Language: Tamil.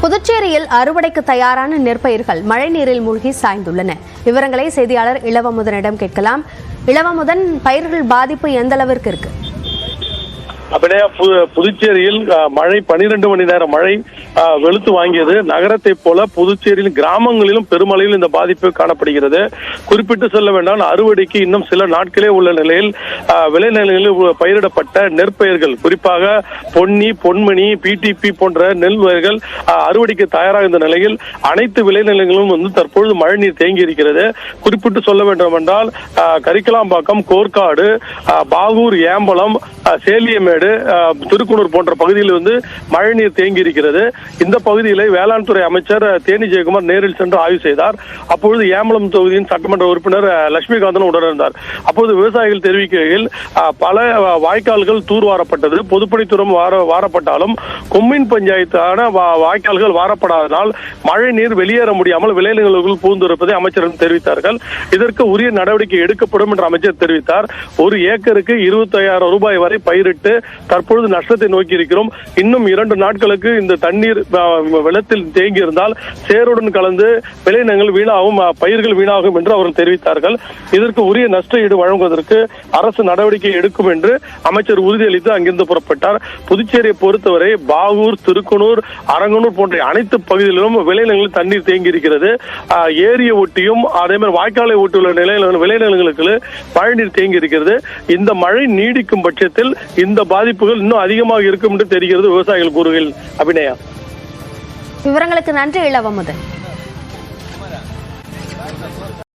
புதுச்சேரியில் அறுவடைக்கு தயாரான நெற்பயிர்கள் மழைநீரில் மூழ்கி சாய்ந்துள்ளன. விவரங்களை செய்தியாளர் இளவமுதனிடம் கேட்கலாம். இளவமுதன், பயிர்கள் பாதிப்பு எந்த அளவிற்கு இருக்கு? அப்படியே புதுச்சேரியில் மழை 12 மணி நேரம் மழை வெளுத்து வாங்கியது. நகரத்தை போல புதுச்சேரியில் கிராமங்களிலும் பெருமளவில் இந்த பாதிப்பு காணப்படுகிறது. குறிப்பிட்டு சொல்ல வேண்டாம், அறுவடைக்கு இன்னும் சில நாட்களே உள்ள நிலையில் விளைநிலங்களில் பயிரிடப்பட்ட நெற்பயிர்கள், குறிப்பாக பொன்னி, பொன்மணி, பிடிபி போன்ற நெல் வகைகள் அறுவடைக்கு தயாராக இந்த நிலையில் அனைத்து விளைநிலங்களும் தற்பொழுது மழைநீர் தேங்கி இருக்கிறது. குறிப்பிட்டு சொல்ல வேண்டும் என்றால் கரிக்கலாம்பாக்கம், கோர்க்காடு, பாகூர், ஏம்பலம், சேலியமேடு, திருக்குனூர் போன்ற பகுதியில் மழைநீர் தேங்கி இருக்கிறது. இந்த பகுதியில் வேளாண் துறை அமைச்சர் தேனி ஜெயக்குமார் நேரில் சென்று ஆய்வு செய்தார். அப்பொழுது ஏம்பலம் தொகுதியின் சட்டமன்ற உறுப்பினர் லட்சுமிகாந்தன் உடனிருந்தார். அப்போது விவசாயிகள் தெரிவிக்கையில் பல வாய்க்கால்கள் தூர்வாரப்பட்டது. பொதுப்பணித்துறை வாரப்பட்டாலும் கொம்மின் பஞ்சாயத்தான வாய்க்கால்கள் வாரப்படாதனால் மழை நீர் வெளியேற முடியாமல் விளைநிலங்களுக்குள் பூந்திருப்பதை அமைச்சர் தெரிவித்தார்கள். இதற்கு உரிய நடவடிக்கை எடுக்கப்படும் என்று அமைச்சர் தெரிவித்தார். ஒரு ஏக்கருக்கு 25,000 ரூபாய் வரை பயிரிட்டு தற்பொழுது நஷ்டத்தை நோக்கி இருக்கிறோம். இன்னும் 2 நாட்களுக்கு இந்த தண்ணீர் வெள்ளத்தில் தேங்கி இருந்தால் சேருடன் கலந்து விளைநிலங்கள் வீணாகும், பயிர்கள் வீணாகும் என்று அவர்கள் தெரிவித்தார்கள். இதற்கு உரிய நஷ்ட ஈடு வழங்குவதற்கு அரசு நடவடிக்கை எடுக்கும் என்று அமைச்சர் உறுதியளித்து அங்கிருந்து புறப்பட்டார். புதுச்சேரியை பொறுத்தவரை பாகூர், திருக்குனூர், அரங்கனூர் போன்ற அனைத்து பகுதிகளிலும் விளைநிலங்களில் தண்ணீர் தேங்கி இருக்கிறது. ஏரியை ஒட்டியும் அதே மாதிரி வாய்க்காலை ஒட்டியுள்ள விளைநிலங்களுக்கு மழைநீர் தேங்கி இருக்கிறது. இந்த மழை நீடிக்கும் பட்சத்தில் இந்த பாதிப்புகள் இன்னும் அதிகமாக இருக்கும் என்று தெரிகிறது விவசாயிகள் கூறுகையில். அபிநயா, விவரங்களுக்கு நன்றி இளவமுதன்.